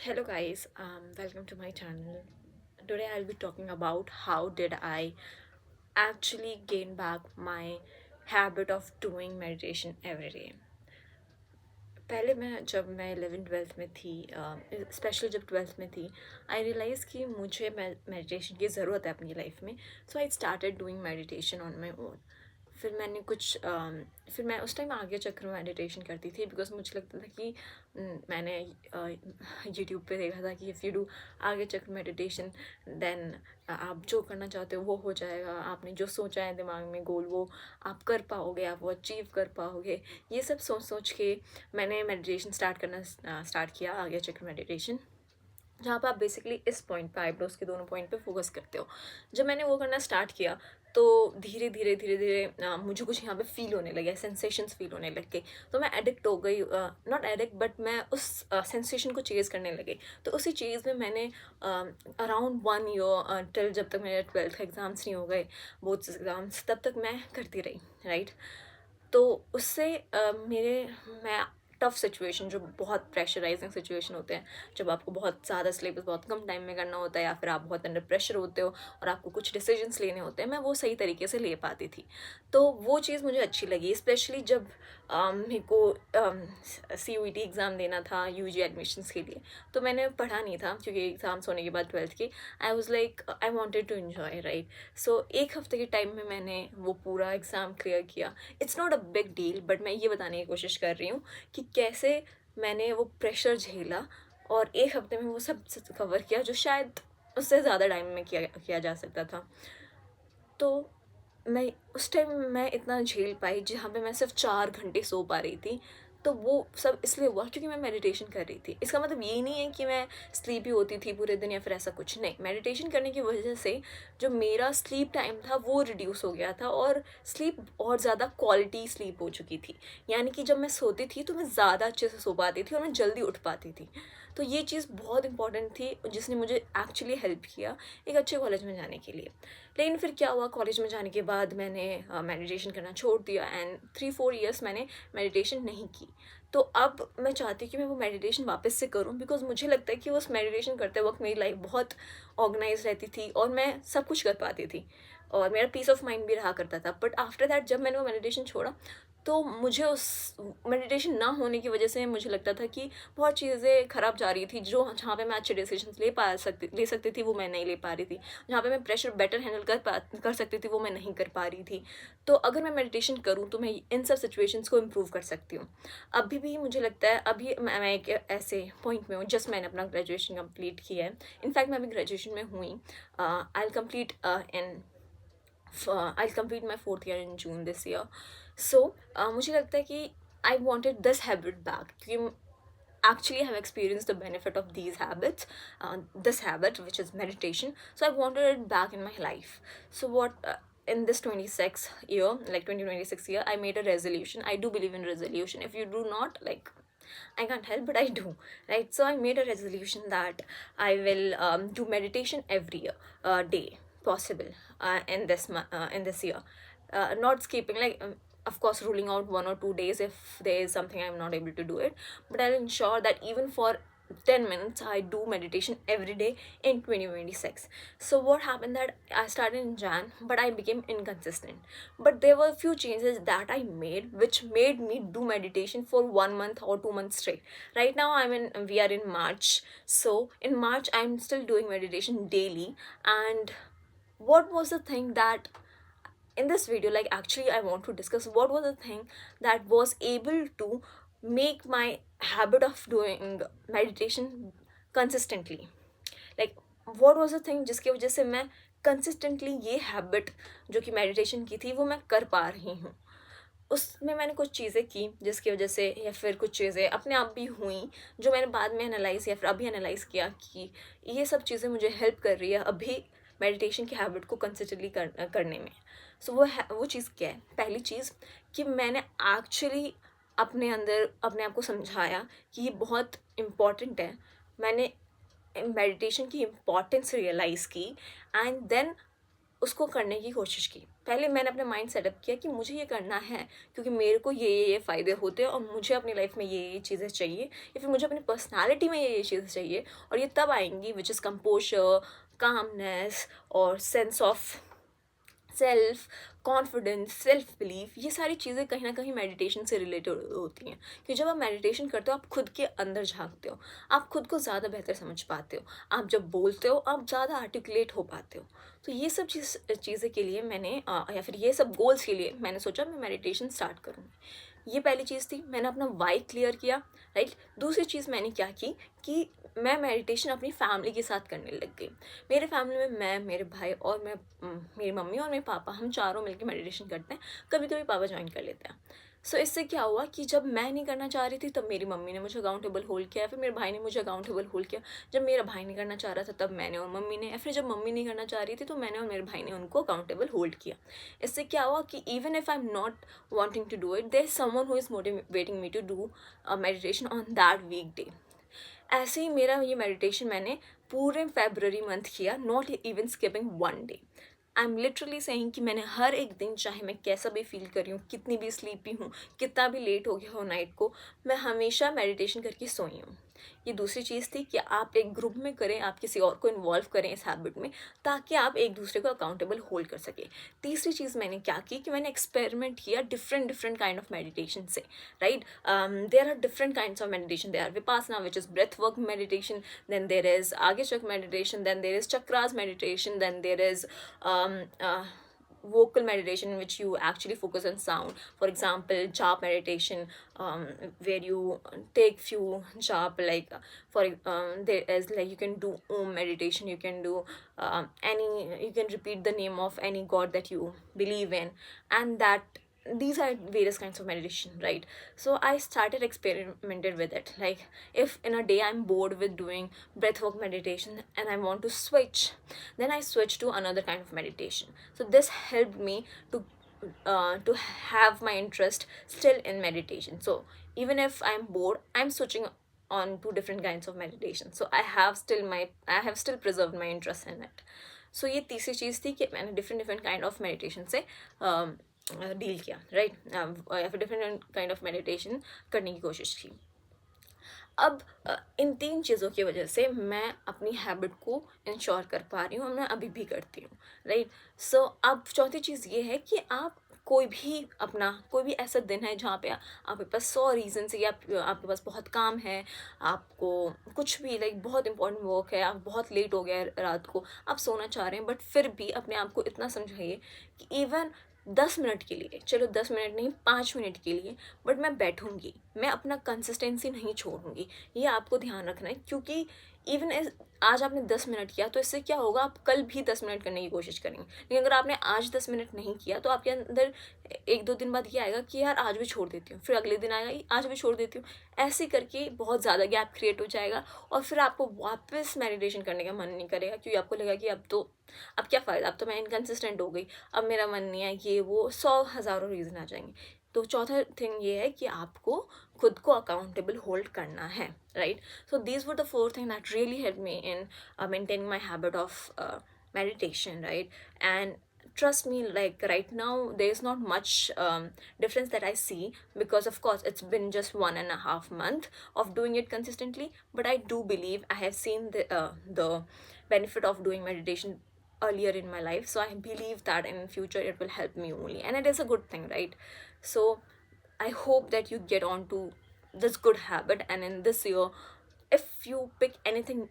Hello guys, welcome to my channel. Today I'll be talking about how did I actually gain back my habit of doing meditation every day. पहले जब मैं 11th 12th में थी, specially जब 12th में थी, आई realise कि मुझे मेडिटेशन की ज़रूरत है अपनी लाइफ में. So I started doing meditation on my own. फिर मैंने फिर मैं उस टाइम आगे चक्र में मेडिटेशन करती थी बिकॉज मुझे लगता था कि मैंने यूट्यूब पे देखा था कि इफ़ यू डू आगे चक्र मेडिटेशन देन आप जो करना चाहते हो वो हो जाएगा. आपने जो सोचा है दिमाग में गोल वो आप कर पाओगे, आप वो अचीव कर पाओगे. ये सब सोच सोच के मैंने मेडिटेशन स्टार्ट किया, आगे चक्र मेडिटेशन, जहाँ पे आप बेसिकली इस पॉइंट पे, आईब्रोज के दोनों पॉइंट पे फोकस करते हो. जब मैंने वो करना स्टार्ट किया तो धीरे धीरे धीरे धीरे मुझे कुछ यहाँ पे फील होने लगे, सेंसेशंस फील होने लग गए. तो मैं एडिक्ट हो गई, नॉट एडिक्ट बट मैं उस सेंसेशन को चेज़ करने लगी. तो उसी चीज़ में मैंने अराउंड 1 ईयर, टिल जब तक मेरे 12th के एग्ज़ाम्स नहीं हो गए, बोर्ड्स एग्ज़ाम्स, तब तक मैं करती रही, राइट. तो उससे मैं टफ सिचुएशन, जो बहुत प्रेशराइजिंग सिचुएशन होते हैं, जब आपको बहुत ज़्यादा सिलेबस बहुत कम टाइम में करना होता है या फिर आप बहुत अंडर प्रेशर होते हो और आपको कुछ डिसीजंस लेने होते हैं, मैं वो सही तरीके से ले पाती थी. तो वो चीज़ मुझे अच्छी लगी, स्पेशली जब मेरे को CUET एग्ज़ाम देना था UG एडमिशन्स के लिए. तो मैंने पढ़ा नहीं था क्योंकि एग्ज़ाम्स होने के बाद 12th के, I was like I wanted to enjoy, right. So एक हफ्ते के टाइम में मैंने वो पूरा एग्ज़ाम क्लियर किया. It's not a big deal, but मैं ये बताने की कोशिश कर रही हूँ कि कैसे मैंने वो प्रेशर झेला और एक हफ्ते में वो सब कवर किया, जो शायद उससे ज़्यादा टाइम में किया जा सकता था. तो मैं उस टाइम मैं इतना झेल पाई जहाँ पे मैं सिर्फ 4 घंटे सो पा रही थी. तो वो सब इसलिए हुआ क्योंकि मैं मेडिटेशन कर रही थी. इसका मतलब ये नहीं है कि मैं स्लीपी होती थी पूरे दिन या फिर ऐसा कुछ नहीं. मेडिटेशन करने की वजह से जो मेरा स्लीप टाइम था वो रिड्यूस हो गया था और स्लीप और ज़्यादा क्वालिटी स्लीप हो चुकी थी. यानी कि जब मैं सोती थी तो मैं ज़्यादा अच्छे से सो पाती थी और मैं जल्दी उठ पाती थी. तो ये चीज़ बहुत इंपॉर्टेंट थी जिसने मुझे एक्चुअली हेल्प किया एक अच्छे कॉलेज में जाने के लिए. लेकिन फिर क्या हुआ, कॉलेज में जाने के बाद मैंने मेडिटेशन करना छोड़ दिया एंड 3-4 ईयर्स मैंने मेडिटेशन नहीं की. तो अब मैं चाहती हूँ कि मैं वो मेडिटेशन वापस से करूँ बिकॉज मुझे लगता है कि उस मेडिटेशन करते वक्त मेरी लाइफ बहुत ऑर्गेनाइज रहती थी और मैं सब कुछ कर पाती थी और मेरा पीस ऑफ माइंड भी रहा करता था. बट आफ्टर दैट जब मैंने वो मेडिटेशन छोड़ा तो मुझे उस मेडिटेशन ना होने की वजह से मुझे लगता था कि बहुत चीज़ें ख़राब जा रही थी. जो जहाँ पे मैं अच्छे डिसीजंस ले सकती थी वो मैं नहीं ले पा रही थी. जहाँ पे मैं प्रेशर बेटर हैंडल कर सकती थी वो मैं नहीं कर पा रही थी. तो अगर मैं मेडिटेशन करूँ तो मैं इन सब सिचुएशंस को इम्प्रूव कर सकती हूँ. अभी भी मुझे लगता है, अभी मैं एक ऐसे पॉइंट में हूँ, जस्ट मैंने अपना ग्रेजुएशन कंप्लीट किया है. इनफैक्ट मैं अभी ग्रेजुएशन में हुई. आई I'll complete my 4th year in June this year. So मुझे लगता है कि I wanted this habit back क्योंकि actually have experienced the benefit of these habits, this habit which is meditation. So I wanted it back in my life. So in this 26 year, like 2026 year, I made a resolution. I do believe in resolution. If you do not, like, I can't help, but I do, right? So I made a resolution that I will do meditation every year, day possible, in this year, not skipping, like, of course ruling out 1 or 2 days if there is something I'm not able to do it, but I'll ensure that even for 10 minutes I do meditation every day in 2026. So what happened that I started in Jan, but I became inconsistent. But there were a few changes that I made which made me do meditation for 1 month or 2 months straight. Right now we are in March. So in March I'm still doing meditation daily. And what was the thing that in this video, like, actually I want to discuss what was the thing that was able to make my habit of doing meditation consistently. Like, what was the thing जिसकी वजह से मैं consistently ये habit जो कि meditation की थी वो मैं कर पा रही हूँ. उसमें मैंने कुछ चीज़ें की जिसकी वजह से, या फिर कुछ चीज़ें अपने आप भी हुई जो मैंने बाद में एनालाइज या फिर अभी एनालाइज किया कि ये सब चीज़ें मुझे हेल्प कर रही है अभी मेडिटेशन की हैबिट को कंसिस्टेंटली करने में. सो वो चीज़ क्या है? पहली चीज़ कि मैंने एक्चुअली अपने अंदर अपने आप को समझाया कि ये बहुत इम्पॉर्टेंट है. मैंने मेडिटेशन की इम्पॉर्टेंस रियलाइज़ की. एंड देन उसको करने की कोशिश की। पहले मैंने अपने माइंड सेटअप किया कि मुझे ये करना है क्योंकि मेरे को ये फ़ायदे होते हैं और मुझे अपनी लाइफ में ये चीज़ें चाहिए, या फिर मुझे अपनी पर्सनालिटी में ये चीज़ें चाहिए, और ये तब आएंगी विच इज़ कंपोजर, कामनेस और sense of self confidence, self belief. ये सारी चीज़ें कहीं ना कहीं मेडिटेशन से रिलेटेड होती हैं, कि जब आप मेडिटेशन करते हो आप खुद के अंदर झांकते हो, आप खुद को ज़्यादा बेहतर समझ पाते हो, आप जब बोलते हो आप ज़्यादा आर्टिकुलेट हो पाते हो। तो ये सब चीज़ें के लिए मैंने या फिर ये सब गोल्स के लिए मैंने सोचा मैं मेडिटेशन स्टार्ट करूँगी। ये पहली चीज़ थी, मैंने अपना वाई क्लियर किया, राइट। दूसरी चीज़ मैंने क्या की कि मैं मेडिटेशन अपनी फैमिली के साथ करने लग गई। मेरे फैमिली में मैं, मेरे भाई और मेरी मम्मी और मेरे पापा, हम चारों मिलकर मेडिटेशन करते हैं। कभी कभी पापा ज्वाइन कर लेते हैं। सो इससे क्या हुआ कि जब मैं नहीं करना चाह रही थी तब मेरी मम्मी ने मुझे अकाउंटेबल होल्ड किया, फिर मेरे भाई ने मुझे अकाउंटेबल होल्ड किया। जब मेरा भाई नहीं करना चाह रहा था तब मैंने और मम्मी ने, या फिर जब मम्मी नहीं करना चाह रही थी तो मैंने और मेरे भाई ने उनको अकाउंटेबल होल्ड किया। इससे क्या हुआ कि even if I am not wanting to do it, there's someone who is motivating me to do a meditation on that weekday. ऐसे ही मेरा ये मेडिटेशन मैंने पूरे फेबररी मंथ किया, not even skipping one day. I am literally saying कि मैंने हर एक दिन, चाहे मैं कैसा भी फील कर रही हूँ, कितनी भी स्लीपी हूँ, कितना भी लेट हो गया हो नाइट को, मैं हमेशा मेडिटेशन करके सोई हूँ। ये दूसरी चीज़ थी कि आप एक ग्रुप में करें, आप किसी और को इन्वॉल्व करें इस हैबिट में, ताकि आप एक दूसरे को अकाउंटेबल होल्ड कर सके। तीसरी चीज़ मैंने क्या की कि मैंने एक्सपेरिमेंट किया डिफरेंट काइंड ऑफ मेडिटेशन से, right. There are different kinds of meditation. There are Vipassana which is breath work meditation, then there is आगे चक meditation, then there is chakras meditation, then there is vocal meditation in which you actually focus on sound. For example, jap meditation, where you take few jap, like there is, like, you can do om meditation, you can do you can repeat the name of any god that you believe in, and that these are various kinds of meditation, right? So I started experimented with it. Like, if in a day I'm bored with doing breathwork meditation and I want to switch, then I switch to another kind of meditation. So this helped me to have my interest still in meditation. So even if I'm bored, I'm switching on to different kinds of meditation, so I have still preserved my interest in it. So ये तीसरी चीज़ थी कि मैंने different kind of meditation से deal किया, right, या फिर different kind of meditation करने की कोशिश की। अब इन तीन चीज़ों की वजह से मैं अपनी हैबिट को इंश्योर कर पा रही हूँ और मैं अभी भी करती हूँ, राइट। सो अब चौथी चीज़ ये है कि आप कोई भी ऐसा दिन है जहाँ पे आपके पास 100 रीज़न है, आपके पास बहुत काम है, आपको कुछ भी, लाइक, बहुत इंपॉर्टेंट वर्क है, आप बहुत लेट हो गया रात को, आप सोना चाह रहे हैं, बट फिर भी अपने आप को इतना समझाइए कि इवन 10 मिनट के लिए, चलो 10 मिनट नहीं, 5 मिनट के लिए, बट मैं बैठूंगी, मैं अपना कंसिस्टेंसी नहीं छोड़ूंगी। ये आपको ध्यान रखना है, क्योंकि इवन आज आपने 10 मिनट किया तो इससे क्या होगा, आप कल भी 10 मिनट करने की कोशिश करेंगे। लेकिन अगर आपने आज 10 मिनट नहीं किया तो आपके अंदर 1-2 दिन बाद ये आएगा कि यार आज भी छोड़ देती हूँ, फिर अगले दिन आएगा आज भी छोड़ देती हूँ। ऐसे करके बहुत ज़्यादा गैप क्रिएट हो जाएगा और फिर आपको वापस मेडिटेशन करने का मन नहीं करेगा, क्योंकि आपको लगेगा कि अब क्या फ़ायदा, अब तो मैं इनकन्सिस्टेंट हो गई, अब मेरा मन नहीं है, ये वो 100 हज़ारों रीज़न आ जाएंगे। तो चौथा थिंग ये है कि आपको खुद को अकाउंटेबल होल्ड करना है, right. So these were the 4 thing that really help me in maintaining my habit of meditation, right? And trust me, like, right now there is not much difference that I see, because of course it's been just 1.5 month of doing it consistently, but I do believe I have seen the benefit of doing meditation earlier in my life, so I believe that in future it will help me only, and it is a good thing, right? So I hope that you get on to this good habit, and in this year, if you pick anything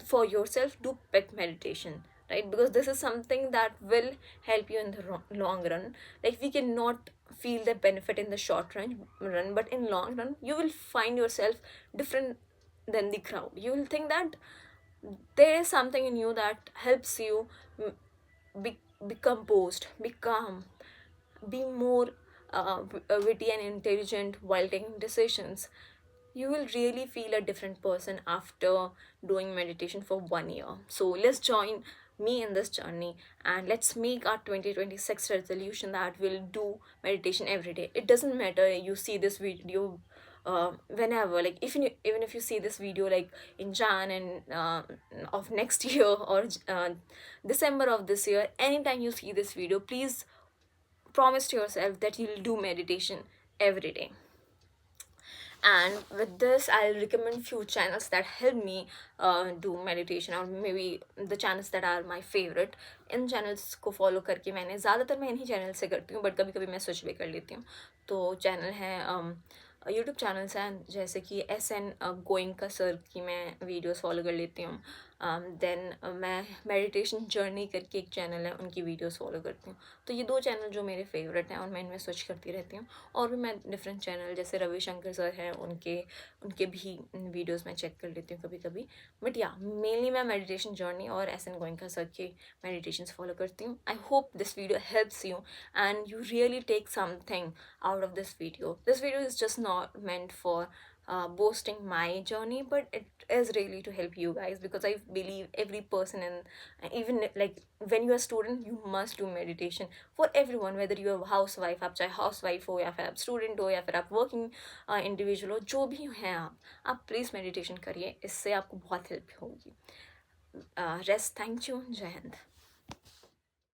for yourself, do pick meditation, right? Because this is something that will help you in the long run. Like, we cannot feel the benefit in the short run, but in long run you will find yourself different than the crowd. You will think that there is something in you that helps you be composed, be calm, be more witty and intelligent while taking decisions. You will really feel a different person after doing meditation for 1 year. So let's join me in this journey, and let's make our 2026 resolution that we'll do meditation every day. It doesn't matter you see this video whenever, like even if you see this video like in Jan and of next year, or December of this year, anytime you see this video, please promise to yourself that you'll do meditation every day. And with this, I'll recommend few channels that help me do meditation, or maybe the channels that are my favorite. In channels को follow करके ज़्यादातर मैं इन्हीं channel से करती हूँ, but कभी कभी मैं स्विच भी कर लेती हूँ. तो चैनल हैं, यूट्यूब चैनल्स हैं जैसे कि एस एन गोइंका सर की मैं वीडियोस फॉलो कर लेती हूँ. देन मैं मेडिटेशन जर्नी करके एक चैनल है, उनकी वीडियोस फॉलो करती हूँ. तो ये दो चैनल जो मेरे फेवरेट हैं, और मैं इनमें स्विच करती रहती हूँ. और भी मैं डिफरेंट चैनल जैसे रविशंकर सर हैं, उनके उनके भी वीडियोस मैं चेक कर लेती हूँ कभी कभी. बट या मेनली मैं मेडिटेशन जर्नी और एस एन गोइंका सर के मेडिटेशन फॉलो करती हूँ. I hope this video helps you and you really take something out of this video. This video is just not meant for boasting my journey, but it is really to help you guys, because I believe every person, in even like when you're a student, you must do meditation. For everyone, whether you're a housewife, आप चाहे housewife हो, या फिर आप student हो, या फिर आप वर्किंग इंडिविजुअल हो, जो भी हैं आप प्लीज़ मेडिटेशन करिए. इससे आपको बहुत हेल्प होगी. रेस्ट. Thank you. जय हिंद.